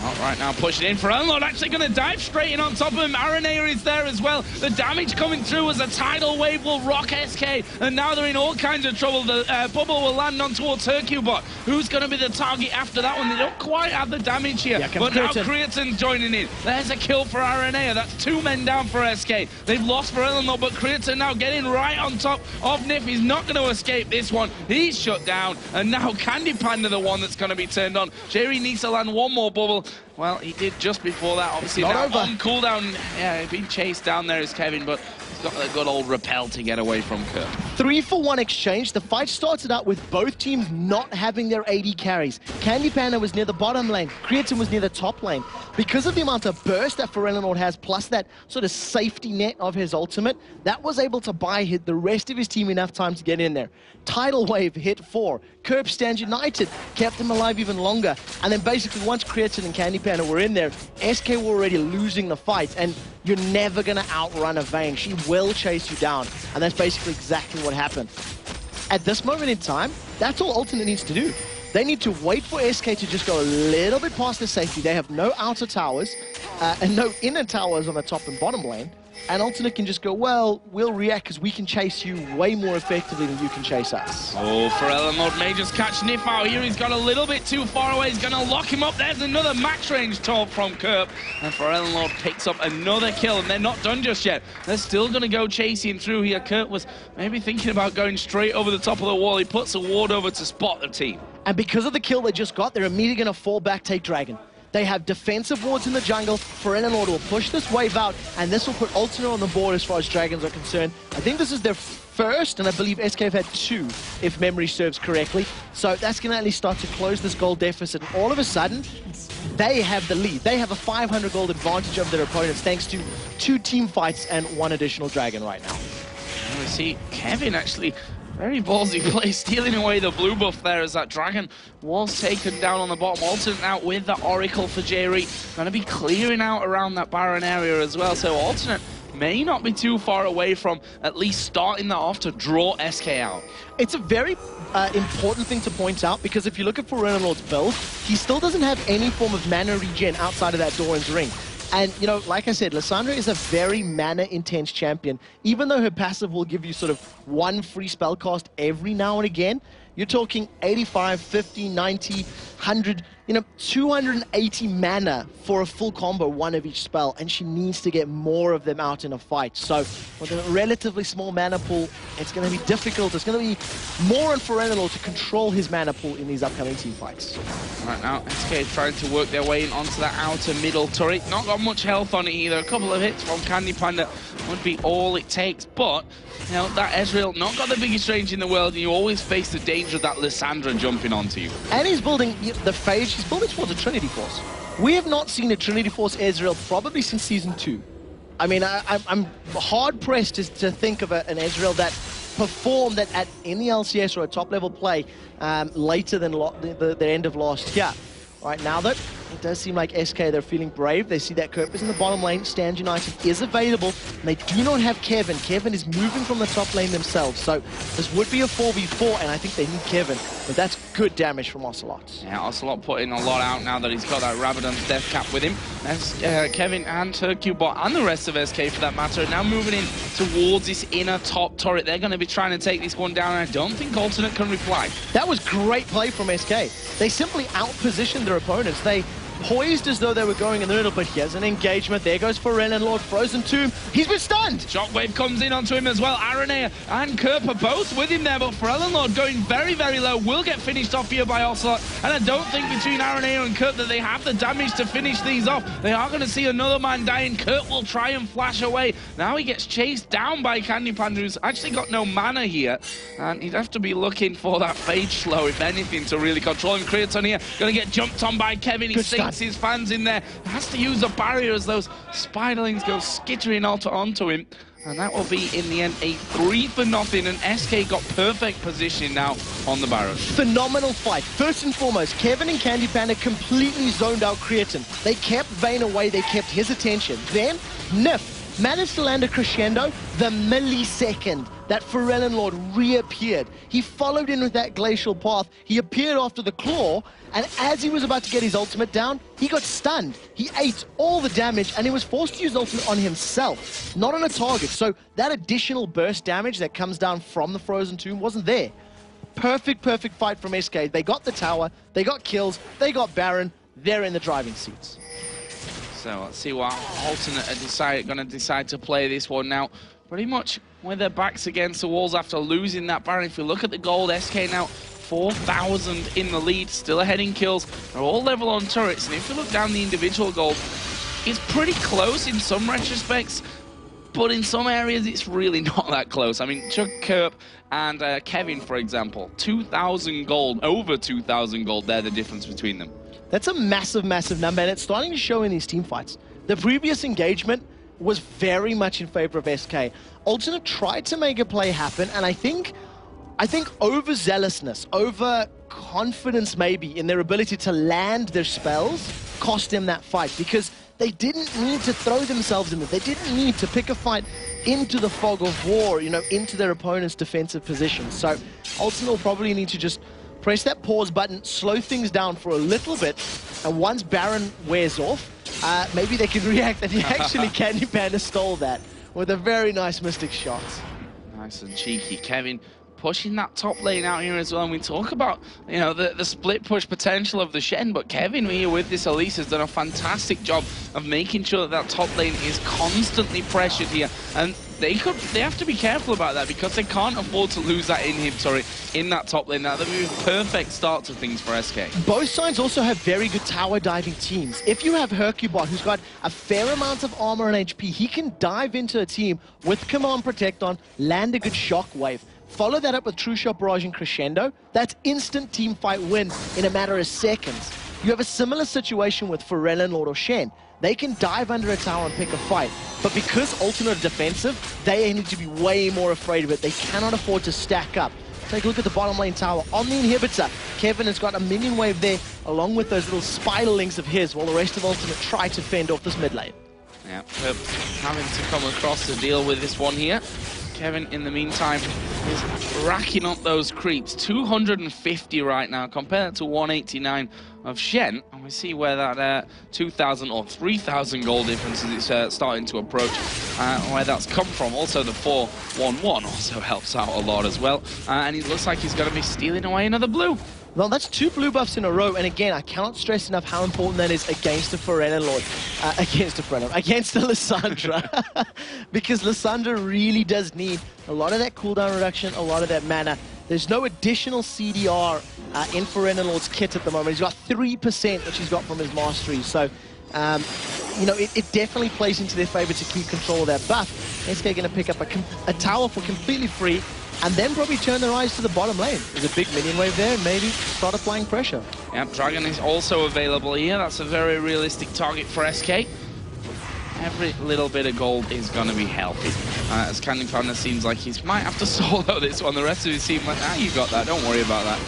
Not right now, pushing in. ForellenLord actually going to dive straight in on top of him. Araneae is there as well. The damage coming through as a tidal wave will rock SK, and now they're in all kinds of trouble. The bubble will land on towards hyrqBot. Who's going to be the target after that one? They don't quite have the damage here, but now Creaton joining in. There's a kill for Araneae. That's 2 men down for SK. They've lost ForellenLord, but Creaton now getting right on top of Nyph. He's not going to escape this one. He's shut down, and now CandyPanda the one that's going to be turned on. Jree needs to land one more bubble. Well, he did just before that, obviously. Now on cooldown, yeah, being chased down there is Kevin, but he's got a good old repel to get away from Kerp. 3-for-1 exchange. The fight started out with both teams not having their AD carries. CandyPanda was near the bottom lane. Creaton was near the top lane. Because of the amount of burst that ForellenLord has, plus that sort of safety net of his ultimate, that was able to buy the rest of his team enough time to get in there. Tidal Wave hit 4. Kerp stands united, kept him alive even longer. And then basically once Creaton and CandyPanda were in there, SK were already losing the fight. And you're never going to outrun a Vayne. She will chase you down. And that's basically exactly what happened. At this moment in time, that's all Ultimate needs to do. They need to wait for SK to just go a little bit past the safety. They have no outer towers and no inner towers on the top and bottom lane. And Ultimate can just go, well, we'll react because we can chase you way more effectively than you can chase us. Oh, ForellenLord may just catch Nyph out here. He's got a little bit too far away. He's going to lock him up. There's another max range taunt from Kerp. And ForellenLord picks up another kill, and they're not done just yet. They're still going to go chasing through here. Kerp was maybe thinking about going straight over the top of the wall. He puts a ward over to spot the team. And because of the kill they just got, they're immediately going to fall back, take Dragon. They have defensive wards in the jungle. ForellenLord will push this wave out, and this will put Ultimate on the board as far as Dragons are concerned. I think this is their first, and I believe SK have had 2, if memory serves correctly. So that's going to at least start to close this gold deficit. And all of a sudden, they have the lead. They have a 500 gold advantage over their opponents, thanks to 2 team fights and 1 additional Dragon right now. And we see Kevin actually... very ballsy play, stealing away the blue buff there as that Dragon was taken down on the bottom. Alternate out with the Oracle for Jree. Going to be clearing out around that Baron area as well. So Alternate may not be too far away from at least starting that off to draw SK out. It's a very important thing to point out, because if you look at ForellenLord's build, he still doesn't have any form of mana regen outside of that Doran's Ring. And, you know, like I said, Lissandra is a very mana-intense champion. Even though her passive will give you sort of 1 free spell cast every now and again, you're talking 85, 50, 90, 100, you know, 280 mana for a full combo, 1 of each spell, and she needs to get more of them out in a fight. So with a relatively small mana pool, it's going to be difficult. It's going to be more on ForellenLord to control his mana pool in these upcoming team fights. Right now, SK trying to work their way in onto that outer middle turret. Not got much health on it either. A couple of hits from CandyPanda would be all it takes, but you know, that Ezreal not got the biggest range in the world, and you always face the danger of that Lissandra jumping onto you. And he's building the phase. He's building towards a Trinity Force. We have not seen a Trinity Force Ezreal probably since Season 2. I mean, I'm hard-pressed to think of an Ezreal that performed at any LCS or a top-level play later than the end of last year. Right now, though, it does seem like SK, they're feeling brave. They see that Kerp is in the bottom lane. Stand United is available. And they do not have Kevin. Kevin is moving from the top lane themselves. So this would be a 4v4, and I think they need Kevin. But that's good damage from Ocelote. Yeah, Ocelote putting a lot out now that he's got that Rabadon's death cap with him. As Kevin and hyrqBot and the rest of SK, for that matter, are now moving in towards this inner top turret. They're going to be trying to take this one down, and I don't think Alternate can reply. That was great play from SK. They simply outpositioned their opponents. They poised as though they were going in the middle, but here's an engagement. There goes ForellenLord, Frozen Tomb. He's been stunned. Shockwave comes in onto him as well. Araneae and Kerp are both with him there, but ForellenLord going very, very low. Will get finished off here by Ocelote, and I don't think between Araneae and Kerp that they have the damage to finish these off. They are going to see another man dying. Kerp will try and flash away. Now he gets chased down by CandyPanda, who's actually got no mana here, and he'd have to be looking for that Phage slow, if anything, to really control him. Creaton here, going to get jumped on by Kevin. He sinks his fans in there. Has to use a barrier as those spiderlings go skittering onto him. And that will be, in the end, a 3-0, and SK got perfect position now on the Baron. Phenomenal fight. First and foremost, Kevin and CandyPanda completely zoned out Creaton. They kept Vayne away, they kept his attention. Then, Nyph managed to land a crescendo the millisecond that ForellenLord reappeared. He followed in with that glacial path. He appeared after the claw, and as he was about to get his ultimate down, he got stunned. He ate all the damage, and he was forced to use ultimate on himself, not on a target. So that additional burst damage that comes down from the Frozen Tomb wasn't there. Perfect fight from SK. They got the tower, they got kills, they got Baron. They're in the driving seats. So let's see what Alternate are going to decide to play this one now. Pretty much with their backs against the walls after losing that Baron. If you look at the gold, SK now 4,000 in the lead, still ahead in kills. They're all level on turrets, and if you look down the individual gold, it's pretty close in some retrospects, but in some areas it's really not that close. I mean, Chuck, Kerp, and Kevin, for example, 2,000 gold, over 2,000 gold, they're the difference between them. That's a massive number, and it's starting to show in these team fights. The previous engagement was very much in favor of SK. Alternate tried to make a play happen, and I think overzealousness, overconfidence maybe in their ability to land their spells cost them that fight, because they didn't need to throw themselves in it. They didn't need to pick a fight into the fog of war, you know, into their opponent's defensive position. So Alternate will probably need to just press that pause button, slow things down for a little bit, and once Baron wears off, maybe they can react that he actually CandyPanda stole that with a very nice Mystic shot. Nice and cheeky. Kevin pushing that top lane out here as well, and we talk about, you know, the split push potential of the Shen, but Kevin here with this Elise has done a fantastic job of making sure that that top lane is constantly pressured here, and they have to be careful about that because they can't afford to lose that inhibitor in that top lane. Now, that would be a perfect start to things for SK. Both sides also have very good tower diving teams. If you have hyrqBot, who's got a fair amount of armor and HP, he can dive into a team with Command Protect on, land a good shockwave. Follow that up with True Shot Barrage and Crescendo. That's instant team fight win in a matter of seconds. You have a similar situation with ForellenLord or Shen. They can dive under a tower and pick a fight, but because Alternate are defensive, they need to be way more afraid of it. They cannot afford to stack up. Take a look at the bottom lane tower. On the inhibitor, Kevin has got a minion wave there, along with those little spiderlings of his, while the rest of Alternate try to fend off this mid lane. Yeah, having to come across to deal with this one here. Kevin, in the meantime, is racking up those creeps. 250 right now, compared to 189 of Shen. And we see where that 2,000 or 3,000 gold difference is starting to approach, where that's come from. Also, the 4-1-1 also helps out a lot as well. And it looks like he's going to be stealing away another blue. Well, that's 2 blue buffs in a row, and again, I cannot stress enough how important that is against the ForellenLord, against the Lissandra, because Lissandra really does need a lot of that cooldown reduction, a lot of that mana. There's no additional CDR in ForellenLord's kit at the moment. He's got 3%, which he's got from his mastery, so you know, it definitely plays into their favor to keep control of that buff. SK going to pick up a tower for completely free, and then probably turn their eyes to the bottom lane. There's a big minion wave there, and maybe start applying pressure. Yep, Dragon is also available here. That's a very realistic target for SK. Every little bit of gold is going to be healthy. As CandyPanda seems like he might have to solo this one. The rest of his team like, you got that, don't worry about that.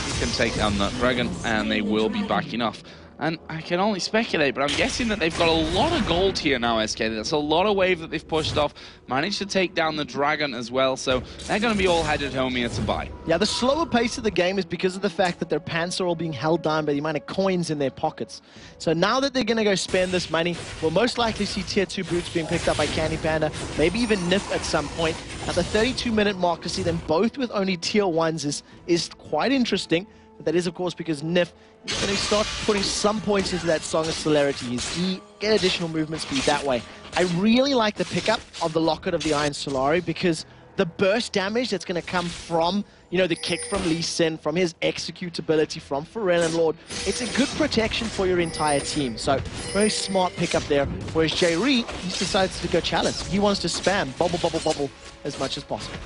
You can take down that Dragon, and they will be backing off. And I can only speculate, but I'm guessing that they've got a lot of gold here now, SK. That's a lot of wave that they've pushed off. Managed to take down the Dragon as well, so they're going to be all headed home here to buy. Yeah, the slower pace of the game is because of the fact that their pants are all being held down by the amount of coins in their pockets. So now that they're going to go spend this money, we'll most likely see tier 2 boots being picked up by CandyPanda, maybe even Nyph at some point. At the 32-minute mark, to see them both with only tier 1s is quite interesting. But that is, of course, because Nyph is going to start putting some points into that Song of Celerity. He get additional movement speed that way. I really like the pickup of the Locket of the Iron Solari, because the burst damage that's going to come from, you know, the kick from Lee Sin, from his executability, from ForellenLord, it's a good protection for your entire team. So, very smart pickup there. Whereas Jree, he decides to go challenge. He wants to spam bubble as much as possible.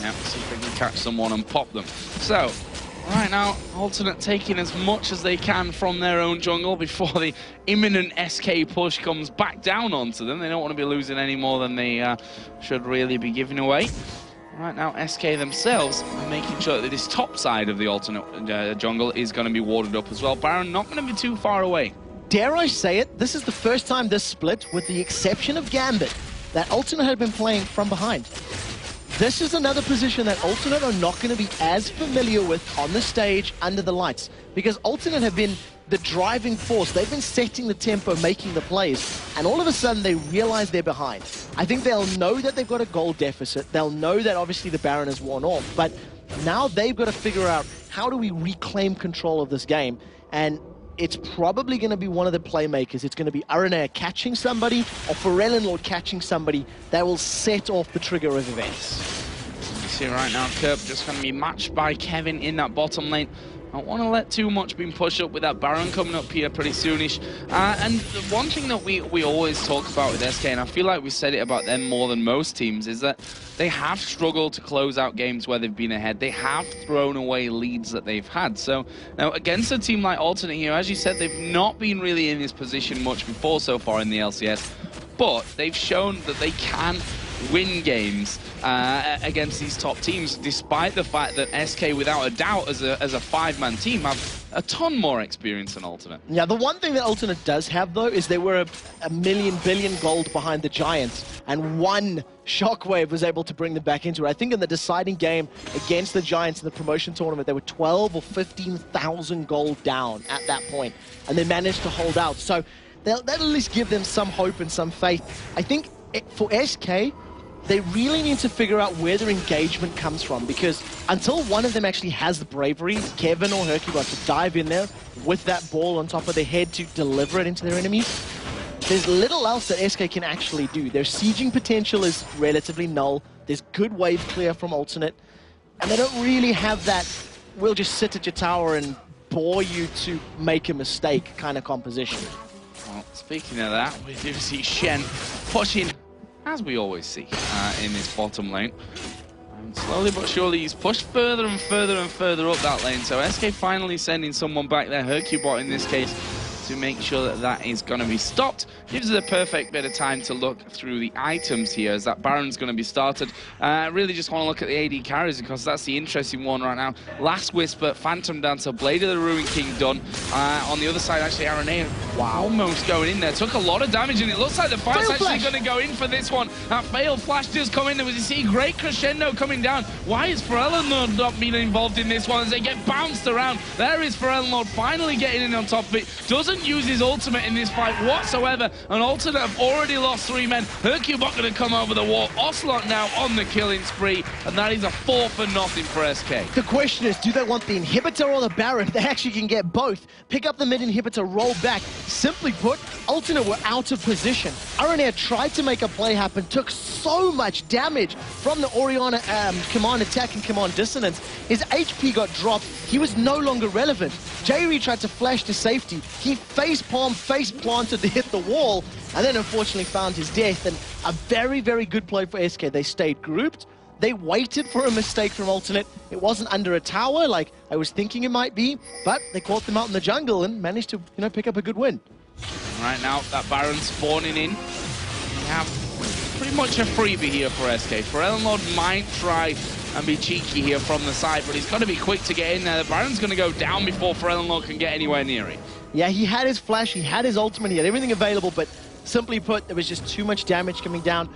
Yeah, see if they can catch someone and pop them. So, right now, Alternate taking as much as they can from their own jungle before the imminent SK push comes back down onto them. They don't want to be losing any more than they should really be giving away. Right now, SK themselves are making sure that this top side of the Alternate jungle is going to be warded up as well. Baron not going to be too far away. Dare I say it, this is the first time this split, with the exception of Gambit, that Alternate had been playing from behind. This is another position that Alternate are not going to be as familiar with on the stage under the lights, because Alternate have been the driving force. They've been setting the tempo, making the plays, and all of a sudden they realize they're behind. I think they'll know that they've got a goal deficit. They'll know that obviously the Baron is worn off, but now they've got to figure out how do we reclaim control of this game, and it's probably going to be one of the playmakers. It's going to be Araneae catching somebody or ForellenLord catching somebody that will set off the trigger of events. You see right now, Kerp just going to be matched by Kevin in that bottom lane. I don't want to let too much being pushed up with that Baron coming up here pretty soonish. And the one thing that we always talk about with SK, and I feel like we said it about them more than most teams, is that they have struggled to close out games where they've been ahead. They have thrown away leads that they've had. So now against a team like Alternate here, as you said, they've not been really in this position much before so far in the LCS, but they've shown that they can win games against these top teams, despite the fact that SK, without a doubt, as a five-man team, have a ton more experience than Alternate. Yeah, the one thing that Alternate does have, though, is they were a million billion gold behind the Giants, and one Shockwave was able to bring them back into it. I think in the deciding game against the Giants in the promotion tournament, they were 12 or 15,000 gold down at that point, and they managed to hold out. So that'll at least give them some hope and some faith. I think for SK, they really need to figure out where their engagement comes from, because until one of them actually has the bravery, Kevin or hyrqBot, to dive in there with that ball on top of their head to deliver it into their enemies, there's little else that SK can actually do. Their sieging potential is relatively null. There's good wave clear from Alternate, and they don't really have that we'll just sit at your tower and bore you to make a mistake kind of composition. Well, speaking of that, we do see Shen pushing, as we always see, in this bottom lane. And slowly but surely he's pushed further and further and further up that lane. So SK finally sending someone back there, hyrqBot in this case, to make sure that that is going to be stopped. Gives us a perfect bit of time to look through the items here, as that Baron's going to be started. Really just want to look at the AD carries, because that's the interesting one right now. Last Whisper, Phantom Dancer, Blade of the Ruined King done. On the other side, actually, Araneae, wow, almost going in there. Took a lot of damage, and it looks like the fight's actually going to go in for this one. That failed flash does come in. There was, you see, great crescendo coming down. Why is ForellenLord not being involved in this one as they get bounced around? There is ForellenLord finally getting in on top of it. Doesn't use his ultimate in this fight whatsoever, and Alternate have already lost 3 men. hyrqBot going to come over the wall. Ocelote now on the killing spree, and that is a 4 for nothing for SK. The question is, do they want the inhibitor or the Baron? They actually can get both. Pick up the mid inhibitor, roll back. Simply put, Alternate were out of position. Araneae tried to make a play happen, took so much damage from the Orianna command attack and command dissonance. His HP got dropped. He was no longer relevant. Jree tried to flash to safety. He face planted to hit the wall, and then unfortunately found his death. And a very, very good play for SK. They stayed grouped. They waited for a mistake from Alternate. It wasn't under a tower like I was thinking it might be, but they caught them out in the jungle and managed to, pick up a good win. Right now, that Baron spawning in. We have pretty much a freebie here for SK. ForellenLord might try and be cheeky here from the side, but he's got to be quick to get in there. The Baron's going to go down before ForellenLord can get anywhere near it. Yeah, he had his flash, he had his ultimate, he had everything available, but simply put, there was just too much damage coming down.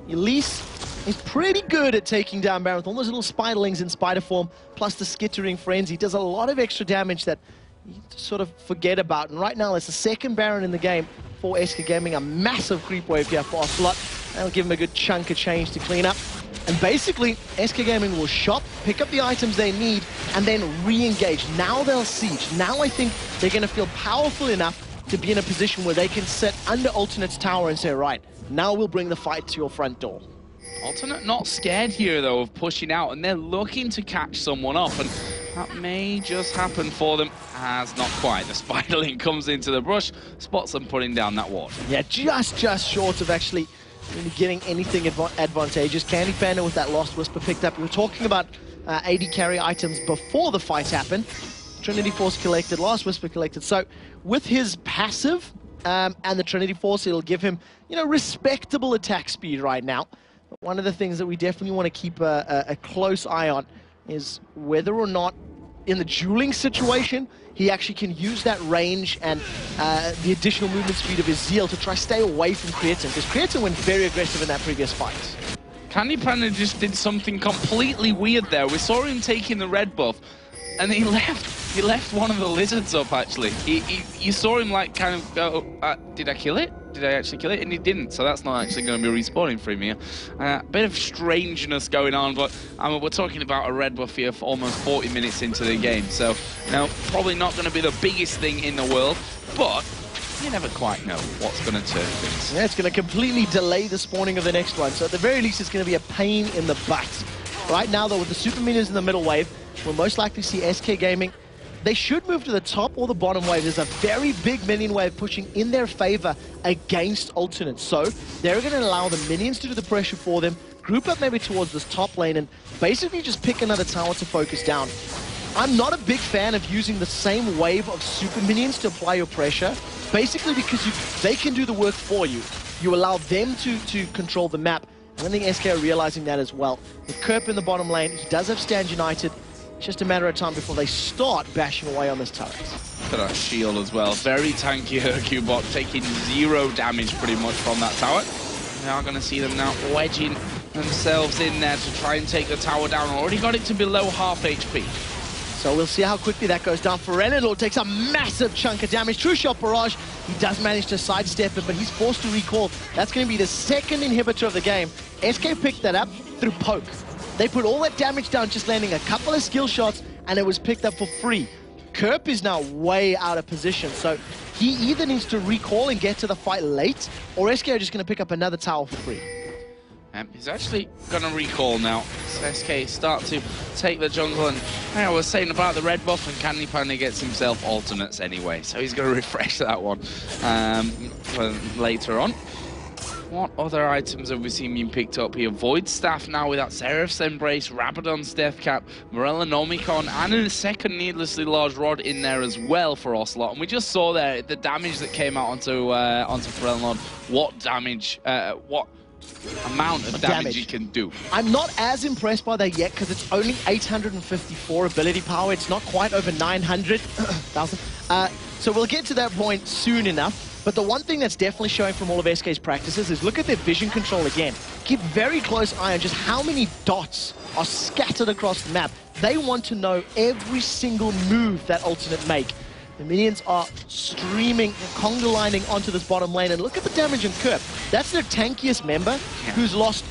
Elise is pretty good at taking down Baron with all those little spiderlings in spider form, plus the skittering frenzy. Does a lot of extra damage that you sort of forget about. And right now, it's the second Baron in the game for SK Gaming. A massive creep wave here for Ocelote. That'll give him a good chunk of change to clean up. And basically, SK Gaming will shop, pick up the items they need, and then re-engage. Now they'll siege. Now I think they're going to feel powerful enough to be in a position where they can sit under Alternate's tower and say, right, now we'll bring the fight to your front door. Alternate not scared here, though, of pushing out, and they're looking to catch someone off, and that may just happen for them, as not quite. The Spiderling comes into the brush, spots them putting down that ward. Yeah, just short of actually really getting anything advantageous. CandyPanda with that Lost Whisper picked up. We were talking about AD carry items before the fight happened. Trinity Force collected, Lost Whisper collected. So with his passive and the Trinity Force, it'll give him, respectable attack speed right now. But one of the things that we definitely want to keep a close eye on is whether or not in the dueling situation, he actually can use that range and the additional movement speed of his Zeal to try stay away from Creaton, because Creaton went very aggressive in that previous fight. CandyPanda just did something completely weird there. We saw him taking the red buff, and he left one of the lizards up, actually. You saw him, like, kind of go, did I kill it? Did I actually kill it? And he didn't, so that's not actually going to be respawning for him here. A bit of strangeness going on, but we're talking about a red buff here for almost 40 minutes into the game, so, you know, probably not going to be the biggest thing in the world, but you never quite know what's going to turn things. Yeah, it's going to completely delay the spawning of the next one, so at the very least it's going to be a pain in the butt. Right now, though, with the super minions in the middle wave, we'll most likely see SK Gaming. They should move to the top or the bottom wave. There's a very big minion wave pushing in their favor against alternates. So they're going to allow the minions to do the pressure for them, group up maybe towards this top lane, and basically just pick another tower to focus down. I'm not a big fan of using the same wave of super minions to apply your pressure, basically because they can do the work for you. You allow them to control the map. I think SK are realizing that as well. With Kerp in the bottom lane, he does have Stand United. It's just a matter of time before they start bashing away on this turret. Look at that shield as well. Very tanky hyrqBot, taking 0 damage pretty much from that tower. We are going to see them now wedging themselves in there to try and take the tower down. Already got it to below half HP. So we'll see how quickly that goes down. ForellenLord takes a massive chunk of damage. True Shot Barrage, he does manage to sidestep it, but he's forced to recall. That's going to be the second inhibitor of the game. SK picked that up through poke. They put all that damage down, just landing a couple of skill shots, and it was picked up for free. Kerp is now way out of position, so he either needs to recall and get to the fight late, or SK are just going to pick up another tower for free. He's actually going to recall now. So SK start to take the jungle, and I was saying about the red buff, and CandyPanda gets himself alternates anyway, so he's going to refresh that one later on. What other items have we seen being picked up here? Void Staff now with that Seraph's Embrace, Rabadon's Death Cap, Morellonomicon, and a second needlessly large rod in there as well for Ocelot. And we just saw there the damage that came out onto ForellenLord. What damage, what amount of damage he can do. I'm not as impressed by that yet because it's only 854 ability power. It's not quite over 900,000. So we'll get to that point soon enough. But the one thing that's definitely showing from all of SK's practices is look at their vision control again. Keep very close eye on just how many dots are scattered across the map. They want to know every single move that alternate make. The minions are streaming, conga lining onto this bottom lane, and look at the damage on Kerp. That's their tankiest member who's lost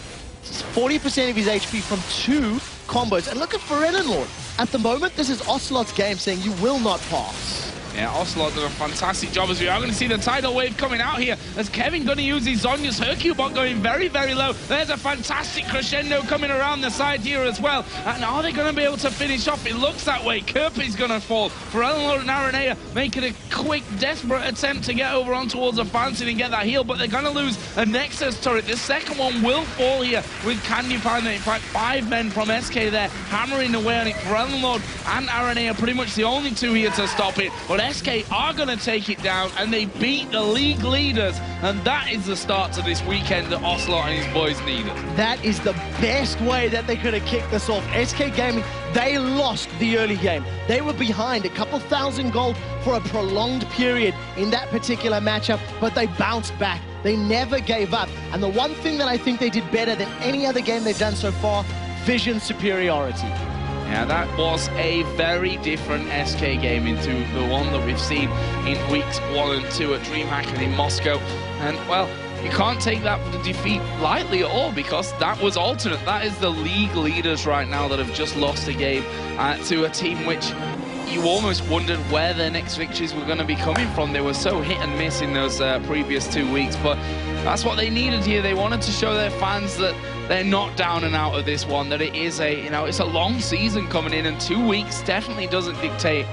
40% of his HP from 2 combos. And look at ForellenLord. At the moment, this is Ocelot's game saying you will not pass. Yeah, Ocelot did a fantastic job as we are going to see the tidal wave coming out here as Kevin going to use his Zhonya's hyrqBot going very, very low. There's a fantastic crescendo coming around the side here as well. And are they going to be able to finish off? It looks that way. Kerp is going to fall. ForellenLord and Araneae making a quick, desperate attempt to get over on towards the fountain and get that heal, but they're going to lose a Nexus turret. The second one will fall here with CandyPanda. In fact, 5 men from SK there hammering away on it. ForellenLord and Araneae are pretty much the only 2 here to stop it. But SK are going to take it down, and they beat the league leaders, and that is the start to this weekend that Ocelot and his boys needed. That is the best way that they could have kicked this off. SK Gaming, they lost the early game. They were behind a couple thousand gold for a prolonged period in that particular matchup, but they bounced back. They never gave up, and the one thing that I think they did better than any other game they've done so far, vision superiority. Yeah, that was a very different SK game into the one that we've seen in weeks 1 and 2 at DreamHack and in Moscow. And, well, you can't take that defeat lightly at all because that was alternate. That is the league leaders right now that have just lost a game to a team which you almost wondered where their next victories were going to be coming from. They were so hit and miss in those previous 2 weeks, but that's what they needed here. They wanted to show their fans that they're not down and out of this one, that it is a, it's a long season coming in, and 2 weeks definitely doesn't dictate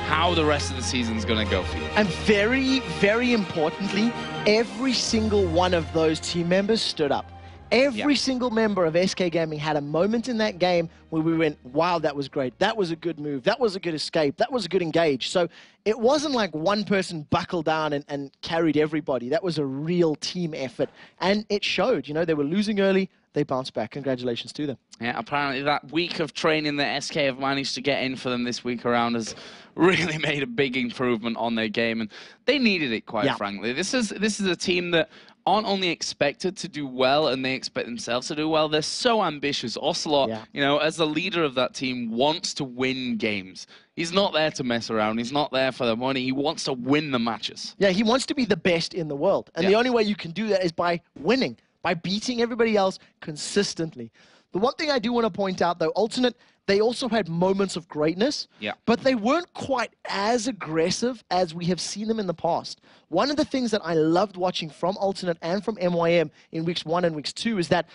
how the rest of the season's going to go for you. And very, very importantly, every single one of those team members stood up. Every single member of SK Gaming had a moment in that game where we went, wow, that was great. That was a good move. That was a good escape. That was a good engage. So it wasn't like one person buckled down and carried everybody. That was a real team effort. And it showed, they were losing early. they bounce back. Congratulations to them. Yeah, apparently that week of training that SK have managed to get in for them this week around has really made a big improvement on their game, and they needed it, quite frankly. This is a team that aren't only expected to do well, and they expect themselves to do well. They're so ambitious. Ocelote, you know, as the leader of that team, wants to win games. He's not there to mess around. He's not there for the money. He wants to win the matches. Yeah, he wants to be the best in the world, and the only way you can do that is by winning, by beating everybody else consistently. The one thing I do want to point out, though, Alternate, they also had moments of greatness, but they weren't quite as aggressive as we have seen them in the past. One of the things that I loved watching from Alternate and from MYM in weeks 1 and weeks 2 is that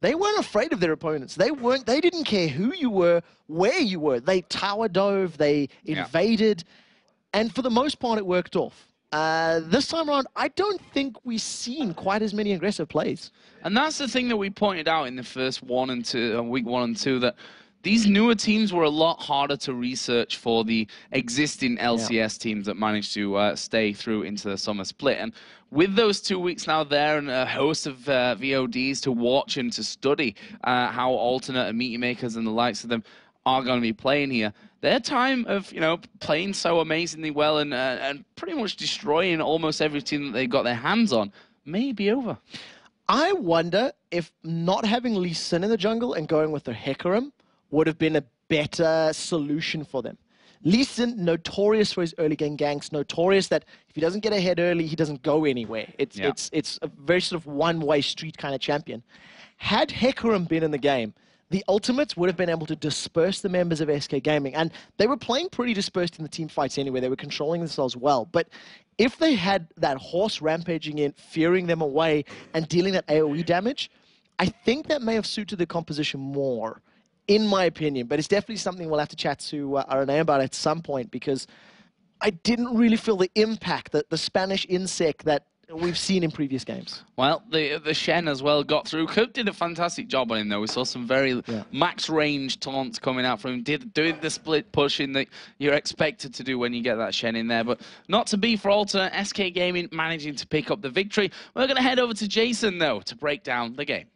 they weren't afraid of their opponents. They didn't care who you were, where you were. They tower dove, they invaded, and for the most part, it worked off. This time around, I don't think we've seen quite as many aggressive plays. And that's the thing that we pointed out in the first week 1 and 2, that these newer teams were a lot harder to research for the existing LCS teams that managed to stay through into the summer split. And with those 2 weeks now there and a host of VODs to watch and to study how Alternate and Meteor Makers and the likes of them are going to be playing here, their time of, you know, playing so amazingly well and pretty much destroying almost every team that they got their hands on may be over. I wonder if not having Lee Sin in the jungle and going with the hyrqBot would have been a better solution for them. Lee Sin, notorious for his early game ganks, notorious that if he doesn't get ahead early, he doesn't go anywhere. It's a very sort of one-way street kind of champion. Had hyrqBot been in the game, the Ultimates would have been able to disperse the members of SK Gaming. And they were playing pretty dispersed in the team fights anyway. They were controlling themselves well. But if they had that horse rampaging in, fearing them away, and dealing that AoE damage, I think that may have suited the composition more, in my opinion. But it's definitely something we'll have to chat to Araneae about at some point, because I didn't really feel the impact, the Spanish insect that we've seen in previous games. Well, the Shen as well got through. Kerp did a fantastic job on him, though. We saw some very max range taunts coming out from him, doing the split pushing that you're expected to do when you get that Shen in there. But not to be for Alternate. SK Gaming managing to pick up the victory. We're going to head over to Jason, though, to break down the game.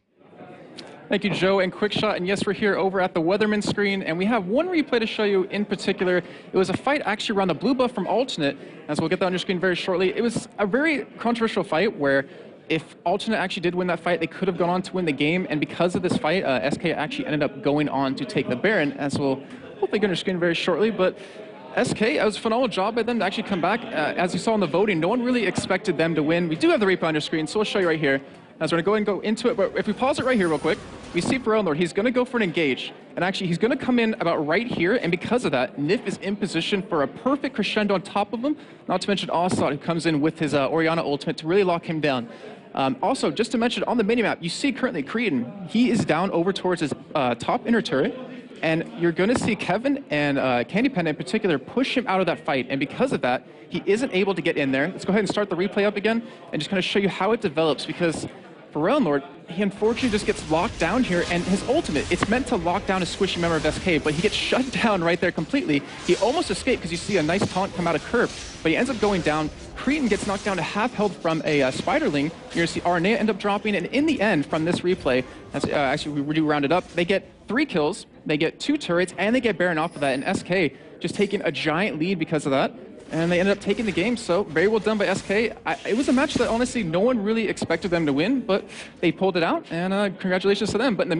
Thank you, Joe, and quick shot. And yes, we're here over at the Weatherman screen, and we have one replay to show you in particular. It was a fight actually around the blue buff from Alternate, as we'll get that on your screen very shortly. It was a very controversial fight where if Alternate actually did win that fight, they could have gone on to win the game. And because of this fight, SK actually ended up going on to take the Baron, as we'll hopefully get on your screen very shortly. But SK, it was a phenomenal job by them to actually come back. As you saw in the voting, no one really expected them to win. We do have the replay on your screen, so we'll show you right here. As we're going to go into it, but if we pause it right here real quick, we see ForellenLord, he's going to go for an engage, and actually he's going to come in about right here, and because of that, Nyph is in position for a perfect crescendo on top of him, not to mention ocelote, who comes in with his Orianna ultimate to really lock him down. Also, just to mention, on the minimap, you see currently Creaton, he is down over towards his top inner turret, and you're going to see Kevin and CandyPanda in particular push him out of that fight, and because of that, he isn't able to get in there. Let's go ahead and start the replay up again, and just kind of show you how it develops, because ForellenLord, he unfortunately just gets locked down here, and his ultimate, it's meant to lock down a squishy member of SK, but he gets shut down right there completely. He almost escaped because you see a nice taunt come out of Kerp, but he ends up going down. Creaton gets knocked down to half health from a Spiderling. You're going to see Araneae end up dropping, and in the end, from this replay, as, actually we do round it up, they get 3 kills, they get 2 turrets, and they get Baron off of that, and SK just taking a giant lead because of that. And they ended up taking the game, so very well done by SK. It was a match that honestly no one really expected them to win, but they pulled it out, and congratulations to them. But in the